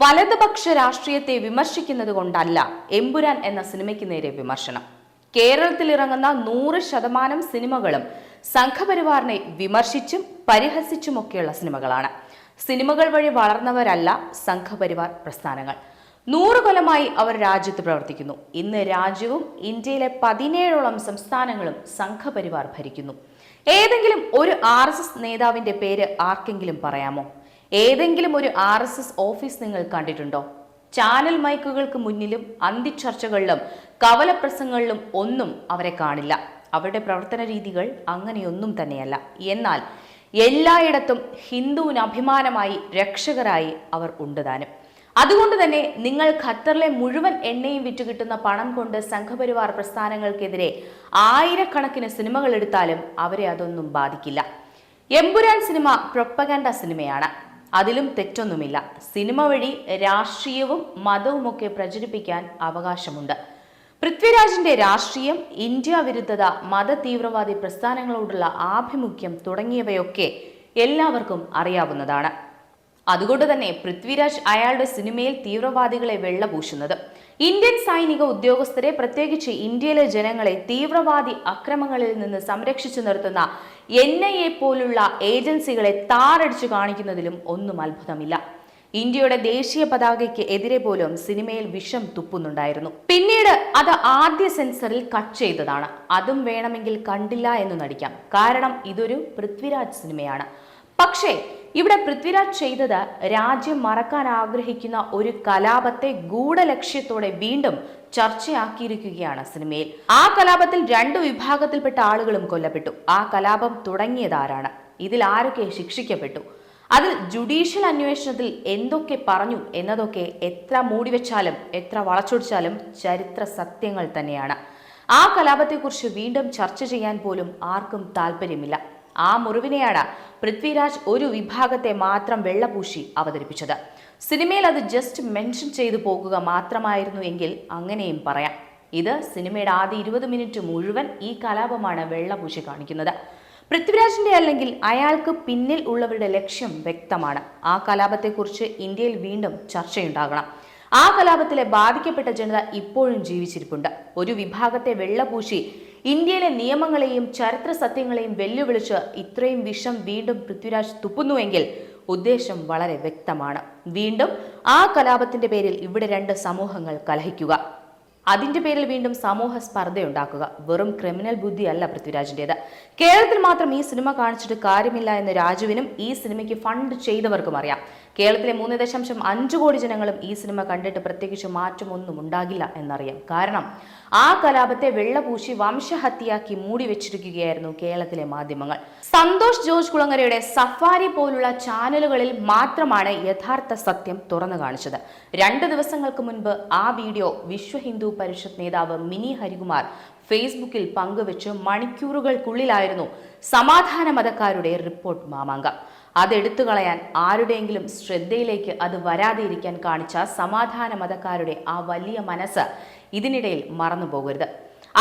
വലതുപക്ഷ രാഷ്ട്രീയത്തെ വിമർശിക്കുന്നത് കൊണ്ടല്ല എമ്പുരാൻ എന്ന സിനിമയ്ക്ക് നേരെ വിമർശനം. കേരളത്തിൽ ഇറങ്ങുന്ന 100% സിനിമകളും സംഘപരിവാറിനെ വിമർശിച്ചും പരിഹസിച്ചുമൊക്കെയുള്ള സിനിമകളാണ്. സിനിമകൾ വഴി വളർന്നവരല്ല സംഘപരിവാർ പ്രസ്ഥാനങ്ങൾ. 100 കൊല്ലമായി അവർ രാജ്യത്ത് പ്രവർത്തിക്കുന്നു. ഇന്ന് രാജ്യവും ഇന്ത്യയിലെ 17ഓളം സംസ്ഥാനങ്ങളും സംഘപരിവാർ ഭരിക്കുന്നു. ഏതെങ്കിലും ഒരു RSS നേതാവിന്റെ പേര് ആർക്കെങ്കിലും പറയാമോ? ഏതെങ്കിലും ഒരു RSS ഓഫീസ് നിങ്ങൾ കണ്ടിട്ടുണ്ടോ? ചാനൽ മൈക്കുകൾക്ക് മുന്നിലും അന്തിച്ചർച്ചകളിലും കവലപ്രസംഗങ്ങളിലും ഒന്നും അവരെ കാണില്ല. അവരുടെ പ്രവർത്തന രീതികൾ അങ്ങനെയൊന്നും തന്നെയല്ല. എന്നാൽ എല്ലായിടത്തും ഹിന്ദുവിന് അഭിമാനമായി രക്ഷകരായി അവർ ഉണ്ടുതാനും. അതുകൊണ്ട് തന്നെ നിങ്ങൾ ഖത്തറിലെ മുഴുവൻ എണ്ണയും വിറ്റുകിട്ടുന്ന പണം കൊണ്ട് സംഘപരിവാർ പ്രസ്ഥാനങ്ങൾക്കെതിരെ ആയിരക്കണക്കിന് സിനിമകൾ എടുത്താലും അവരെ അതൊന്നും ബാധിക്കില്ല. എമ്പുരാൻ സിനിമ പ്രൊപ്പഗൻഡ സിനിമയാണ്. അതിലും തെറ്റൊന്നുമില്ല. സിനിമ വഴി രാഷ്ട്രീയവും മതവുമൊക്കെ പ്രചരിപ്പിക്കാൻ അവകാശമുണ്ട്. പൃഥ്വിരാജിന്റെ രാഷ്ട്രീയം, ഇന്ത്യ വിരുദ്ധത, മത തീവ്രവാദി പ്രസ്ഥാനങ്ങളോടുള്ള ആഭിമുഖ്യം തുടങ്ങിയവയൊക്കെ എല്ലാവർക്കും അറിയാവുന്നതാണ്. അതുകൊണ്ട് തന്നെ പൃഥ്വിരാജ് അയാളുടെ സിനിമയിൽ തീവ്രവാദികളെ വെള്ളപൂശുന്നത്, ഇന്ത്യൻ സൈനിക ഉദ്യോഗസ്ഥരെ, പ്രത്യേകിച്ച് ഇന്ത്യയിലെ ജനങ്ങളെ തീവ്രവാദി അക്രമങ്ങളിൽ നിന്ന് സംരക്ഷിച്ചു നിർത്തുന്ന NIA പോലുള്ള ഏജൻസികളെ താറടിച്ചു കാണിക്കുന്നതിലും ഒന്നും അത്ഭുതമില്ല. ഇന്ത്യയുടെ ദേശീയ പതാകയ്ക്ക് എതിരെ പോലും സിനിമയിൽ വിഷം തുപ്പുന്നുണ്ടായിരുന്നു. പിന്നീട് അത് ആദ്യ സെൻസറിൽ കട്ട് ചെയ്തതാണ്. അതും വേണമെങ്കിൽ കണ്ടില്ല എന്ന് നടിക്കാം. കാരണം ഇതൊരു പൃഥ്വിരാജ് സിനിമയാണ്. പക്ഷേ ഇവിടെ പൃഥ്വിരാജ് ചെയ്തത് രാജ്യം മറക്കാൻ ആഗ്രഹിക്കുന്ന ഒരു കലാപത്തെ ഗൂഢലക്ഷ്യത്തോടെ വീണ്ടും ചർച്ചയാക്കിയിരിക്കുകയാണ് സിനിമയിൽ. ആ കലാപത്തിൽ 2 വിഭാഗത്തിൽപ്പെട്ട ആളുകളും കൊല്ലപ്പെട്ടു. ആ കലാപം തുടങ്ങിയതാരാണ്? ഇതിൽ ആരൊക്കെ ശിക്ഷിക്കപ്പെട്ടു? അതിൽ ജുഡീഷ്യൽ അന്വേഷണത്തിൽ എന്തൊക്കെ പറഞ്ഞു എന്നതൊക്കെ എത്ര മൂടിവെച്ചാലും എത്ര വളച്ചൊടിച്ചാലും ചരിത്ര സത്യങ്ങൾ തന്നെയാണ്. ആ കലാപത്തെക്കുറിച്ച് വീണ്ടും ചർച്ച ചെയ്യാൻ പോലും ആർക്കും താല്പര്യമില്ല. ആ മുറിവിനെയാണ് പൃഥ്വിരാജ് ഒരു വിഭാഗത്തെ മാത്രം വെള്ളപൂശി അവതരിപ്പിച്ചത്. സിനിമയിൽ അത് ജസ്റ്റ് മെൻഷൻ ചെയ്തു പോകുക മാത്രമായിരുന്നു എങ്കിൽ അങ്ങനെയും പറയാം. ഇത് സിനിമയുടെ ആദ്യ 20 മിനിറ്റ് മുഴുവൻ ഈ കലാപമാണ് വെള്ളപൂശി കാണിക്കുന്നത്. പൃഥ്വിരാജിന്റെ അല്ലെങ്കിൽ അയാൾക്ക് പിന്നിൽ ഉള്ളവരുടെ ലക്ഷ്യം വ്യക്തമാണ്. ആ കലാപത്തെക്കുറിച്ച് ഇന്ത്യയിൽ വീണ്ടും ചർച്ചയുണ്ടാകണം. ആ കലാപത്തിലെ ബാധിക്കപ്പെട്ട ജനത ഇപ്പോഴും ജീവിച്ചിരിപ്പുണ്ട്. ഒരു വിഭാഗത്തെ വെള്ളപൂശി ഇന്ത്യയിലെ നിയമങ്ങളെയും ചരിത്ര സത്യങ്ങളെയും വെല്ലുവിളിച്ച് ഇത്രയും വിഷം വീണ്ടും പൃഥ്വിരാജ് തുപ്പുന്നുവെങ്കിൽ ഉദ്ദേശം വളരെ വ്യക്തമാണ്. വീണ്ടും ആ കലാപത്തിന്റെ പേരിൽ ഇവിടെ 2 സമൂഹങ്ങൾ കലഹിക്കുക, അതിന്റെ പേരിൽ വീണ്ടും സമൂഹ സ്പർദ്ധയുണ്ടാക്കുക. വെറും ക്രിമിനൽ ബുദ്ധിയല്ല പൃഥ്വിരാജിന്റേത്. കേരളത്തിൽ മാത്രം ഈ സിനിമ കാണിച്ചിട്ട് കാര്യമില്ല എന്ന് രാജുവിനും ഈ സിനിമയ്ക്ക് ഫണ്ട് ചെയ്തവർക്കും അറിയാം. കേരളത്തിലെ 3.5 കോടി ജനങ്ങളും ഈ സിനിമ കണ്ടിട്ട് പ്രത്യേകിച്ച് മാറ്റമൊന്നും ഉണ്ടാകില്ല എന്നറിയാം. കാരണം ആ കലാപത്തെ വെള്ളപൂശി വംശഹത്യയാക്കി മൂടി വെച്ചിരിക്കുകയായിരുന്നു കേരളത്തിലെ മാധ്യമങ്ങൾ. സന്തോഷ് ജോർജ് കുളങ്ങരയുടെ സഫാരി പോലുള്ള ചാനലുകളിൽ മാത്രമാണ് യഥാർത്ഥ സത്യം തുറന്നു കാണിച്ചത്. 2 ദിവസങ്ങൾക്ക് മുൻപ് ആ വീഡിയോ വിശ്വ ഹിന്ദു പരിഷത്ത് നേതാവ് മിനി ഹരികുമാർ ഫേസ്ബുക്കിൽ പങ്കുവെച്ച് മണിക്കൂറുകൾക്കുള്ളിലായിരുന്നു സമാധാന മതക്കാരുടെ റിപ്പോർട്ട് മാമാങ്കം. അതെടുത്തു കളയാൻ ആരുടെയെങ്കിലും ശ്രദ്ധയിലേക്ക് അത് വരാതെ ഇരിക്കാൻ കാണിച്ച സമാധാന മതക്കാരുടെ ആ വലിയ മനസ്സ് ഇതിനിടയിൽ മറന്നു പോകരുത്.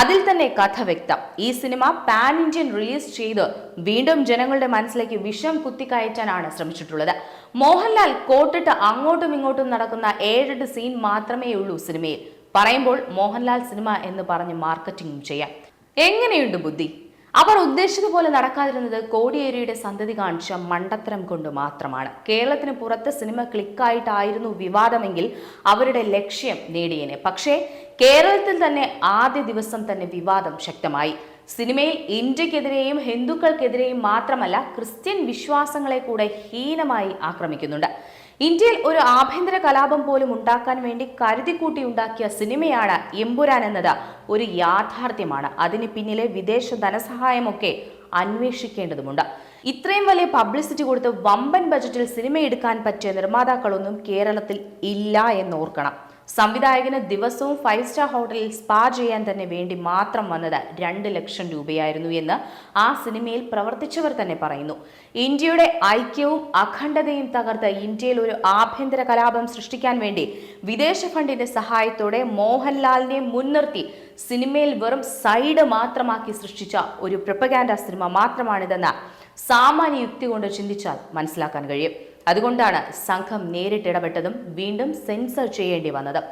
അതിൽ തന്നെ കഥ വ്യക്തം. ഈ സിനിമ പാൻ ഇന്ത്യൻ റിലീസ് ചെയ്ത് വീണ്ടും ജനങ്ങളുടെ മനസ്സിലേക്ക് വിഷം കുത്തിക്കയറ്റാനാണ് ശ്രമിച്ചിട്ടുള്ളത്. മോഹൻലാൽ കോട്ടിട്ട് അങ്ങോട്ടും ഇങ്ങോട്ടും നടക്കുന്ന 7 സീൻ മാത്രമേ ഉള്ളൂ സിനിമയിൽ. പറയുമ്പോൾ മോഹൻലാൽ സിനിമ എന്ന് പറഞ്ഞ് മാർക്കറ്റിംഗും ചെയ്യാം. എങ്ങനെയുണ്ട് ബുദ്ധി? അവർ ഉദ്ദേശിച്ചതുപോലെ നടക്കാതിരുന്നത് കോടിയേരിയുടെ സന്തതി കാണിച്ച മണ്ടത്തരം കൊണ്ട് മാത്രമാണ്. കേരളത്തിന് പുറത്ത് സിനിമ ക്ലിക്കായിട്ടായിരുന്നു വിവാദമെങ്കിൽ അവരുടെ ലക്ഷ്യം നേടിയേനെ. പക്ഷേ കേരളത്തിൽ തന്നെ ആദ്യ ദിവസം തന്നെ വിവാദം ശക്തമായി. സിനിമയിൽ ഇന്ത്യക്കെതിരെയും ഹിന്ദുക്കൾക്കെതിരെയും മാത്രമല്ല ക്രിസ്ത്യൻ വിശ്വാസങ്ങളെ കൂടെ ഹീനമായി ആക്രമിക്കുന്നുണ്ട്. ഇന്ത്യയിൽ ഒരു ആഭ്യന്തര കലാപം പോലും ഉണ്ടാക്കാൻ വേണ്ടി കരുതിക്കൂട്ടി ഉണ്ടാക്കിയ സിനിമയാണ് എമ്പുരാൻ എന്നത് ഒരു യാഥാർത്ഥ്യമാണ്. അതിന് പിന്നിലെ വിദേശ ധനസഹായമൊക്കെ അന്വേഷിക്കേണ്ടതുണ്ട്. ഇത്രയും വലിയ പബ്ലിസിറ്റി കൊടുത്ത് വമ്പൻ ബജറ്റിൽ സിനിമ എടുക്കാൻ പറ്റിയ നിർമ്മാതാക്കളൊന്നും കേരളത്തിൽ ഇല്ല എന്നോർക്കണം. സംവിധായകന് ദിവസവും 5 സ്റ്റാർ ഹോട്ടലിൽ സ്പാ ചെയ്യാൻ തന്നെ വേണ്ടി മാത്രം വന്നത് 2 ലക്ഷം രൂപയായിരുന്നു എന്ന് ആ സിനിമയിൽ പ്രവർത്തിച്ചവർ തന്നെ പറയുന്നു. ഇന്ത്യയുടെ ഐക്യവും അഖണ്ഡതയും തകർത്ത് ഇന്ത്യയിൽ ഒരു ആഭ്യന്തര കലാപം സൃഷ്ടിക്കാൻ വേണ്ടി വിദേശ ഫണ്ടിന്റെ സഹായത്തോടെ മോഹൻലാലിനെ മുൻനിർത്തി സിനിമയിൽ വെറും സൈഡ് മാത്രമാക്കി സൃഷ്ടിച്ച ഒരു പ്രൊപ്പഗാൻഡ സിനിമ മാത്രമാണിതെന്ന് സാമാന്യ യുക്തി കൊണ്ട് ചിന്തിച്ചാൽ മനസ്സിലാക്കാൻ കഴിയും. അതുകൊണ്ടാണ് സംഘം നേരിട്ടിടപെട്ടതും വീണ്ടും സെൻസർ ചെയ്യേണ്ടി വന്നത്.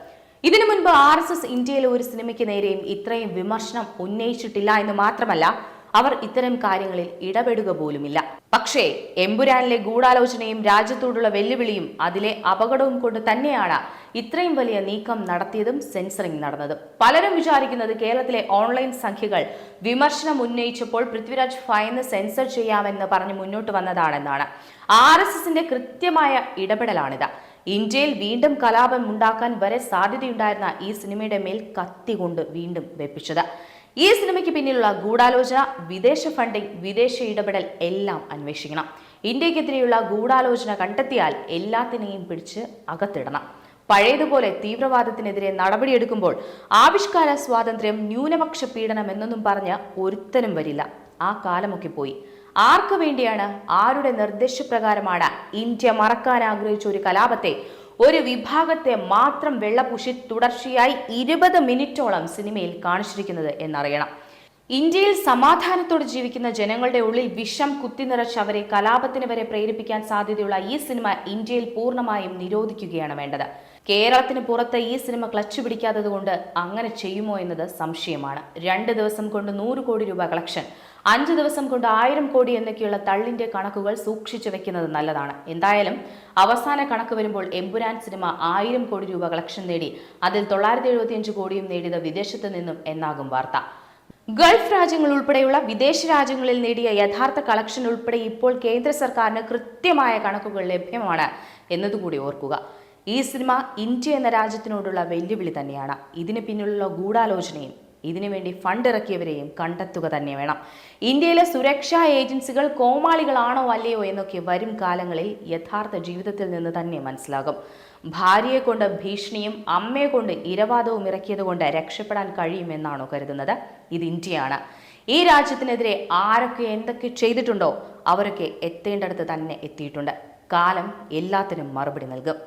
ഇതിനു മുൻപ് RSS ഇന്ത്യയിലെ ഒരു സിനിമയ്ക്ക് നേരെയും ഇത്രയും വിമർശനം ഉന്നയിച്ചിട്ടില്ല എന്ന് മാത്രമല്ല, അവർ ഇത്തരം കാര്യങ്ങളിൽ ഇടപെടുക പോലുമില്ല. പക്ഷേ എമ്പുരാനിലെ ഗൂഢാലോചനയും രാജ്യത്തോടുള്ള വെല്ലുവിളിയും അതിലെ അപകടവും കൊണ്ട് തന്നെയാണ് ഇത്രയും വലിയ നീക്കം നടത്തിയതും സെൻസറിംഗ് നടന്നതും. പലരും വിചാരിക്കുന്നത് കേരളത്തിലെ ഓൺലൈൻ സംഖ്യകൾ വിമർശനം ഉന്നയിച്ചപ്പോൾ പൃഥ്വിരാജ് ഫൈന് സെൻസർ ചെയ്യാമെന്ന് പറഞ്ഞ് മുന്നോട്ട് വന്നതാണെന്നാണ്. RSSന്റെ കൃത്യമായ ഇടപെടലാണിത്. ഇന്ത്യയിൽ വീണ്ടും കലാപം ഉണ്ടാക്കാൻ വരെ സാധ്യതയുണ്ടായിരുന്ന ഈ സിനിമയുടെ മേൽ കത്തി കൊണ്ട് വീണ്ടും വെപ്പിച്ചത്. ഈ സിനിമയ്ക്ക് പിന്നിലുള്ള ഗൂഢാലോചന, വിദേശ ഫണ്ടിംഗ്, വിദേശ ഇടപെടൽ എല്ലാം അന്വേഷിക്കണം. ഇന്ത്യക്കെതിരെയുള്ള ഗൂഢാലോചന കണ്ടെത്തിയാൽ എല്ലാത്തിനെയും പിടിച്ച് അകത്തിടണം. പഴയതുപോലെ തീവ്രവാദത്തിനെതിരെ നടപടിയെടുക്കുമ്പോൾ ആവിഷ്കാര സ്വാതന്ത്ര്യം, ന്യൂനപക്ഷ പീഡനം എന്നൊന്നും പറഞ്ഞ് ഒരുത്തനും വരില്ല. ആ കാലമൊക്കെ പോയി. ആർക്കു വേണ്ടിയാണ്, ആരുടെ നിർദ്ദേശപ്രകാരമാണ് ഇന്ത്യ മറക്കാൻ ആഗ്രഹിച്ച ഒരു കലാപത്തെ, ഒരു വിഭാഗത്തെ മാത്രം വെള്ളപൂശി തുടർച്ചയായി 20 മിനിറ്റോളം സിനിമയിൽ കാണിച്ചിരിക്കുന്നത് എന്നറിയണം. ഇന്ത്യയിൽ സമാധാനത്തോടെ ജീവിക്കുന്ന ജനങ്ങളുടെ ഉള്ളിൽ വിഷം കുത്തിനിറച്ച് അവരെ കലാപത്തിന് വരെ പ്രേരിപ്പിക്കാൻ സാധ്യതയുള്ള ഈ സിനിമ ഇന്ത്യയിൽ പൂർണ്ണമായും നിരോധിക്കുകയാണ് വേണ്ടത്. കേരളത്തിന് പുറത്ത് ഈ സിനിമ ക്ലച്ച് പിടിക്കാത്തത് കൊണ്ട് അങ്ങനെ ചെയ്യുമോ എന്നത് സംശയമാണ്. 2 ദിവസം കൊണ്ട് 100 കോടി രൂപ കളക്ഷൻ, 5 ദിവസം കൊണ്ട് 1000 കോടി എന്നൊക്കെയുള്ള തള്ളിന്റെ കണക്കുകൾ സൂക്ഷിച്ചു വെക്കുന്നത് നല്ലതാണ്. എന്തായാലും അവസാന കണക്ക് വരുമ്പോൾ എമ്പുരാൻ സിനിമ 1000 കോടി രൂപ കളക്ഷൻ നേടി. അതിൽ 975 കോടിയും നേടിയത് വിദേശത്ത് നിന്നും എന്നാകും വാർത്ത. ഗൾഫ് രാജ്യങ്ങൾ ഉൾപ്പെടെയുള്ള വിദേശ രാജ്യങ്ങളിൽ നേടിയ യഥാർത്ഥ കളക്ഷൻ ഉൾപ്പെടെ ഇപ്പോൾ കേന്ദ്ര സർക്കാരിന് കൃത്യമായ കണക്കുകൾ ലഭ്യമാണ് എന്നതുകൂടി ഓർക്കുക. ഈ സിനിമ ഇന്ത്യ എന്ന രാജ്യത്തിനോടുള്ള വെല്ലുവിളി തന്നെയാണ്. ഇതിന് പിന്നിലുള്ള ഗൂഢാലോചനയും ഇതിനുവേണ്ടി ഫണ്ട് ഇറക്കിയവരെയും കണ്ടെത്തുക തന്നെ വേണം. ഇന്ത്യയിലെ സുരക്ഷാ ഏജൻസികൾ കോമാളികളാണോ അല്ലയോ എന്നൊക്കെ വരും കാലങ്ങളിൽ യഥാർത്ഥ ജീവിതത്തിൽ നിന്ന് തന്നെ മനസ്സിലാകും. ഭാര്യയെ കൊണ്ട് ഭീഷണിയും അമ്മയെ കൊണ്ട് ഇരവാദവും ഇറക്കിയത് കൊണ്ട് രക്ഷപ്പെടാൻ കഴിയുമെന്നാണോ കരുതുന്നത്? ഇത് ഇന്ത്യയാണ്. ഈ രാജ്യത്തിനെതിരെ ആരൊക്കെ എന്തൊക്കെ ചെയ്തിട്ടുണ്ടോ അവരൊക്കെ എത്തേണ്ടടുത്ത് തന്നെ എത്തിയിട്ടുണ്ട്. കാലം എല്ലാത്തിനും മറുപടി നൽകും.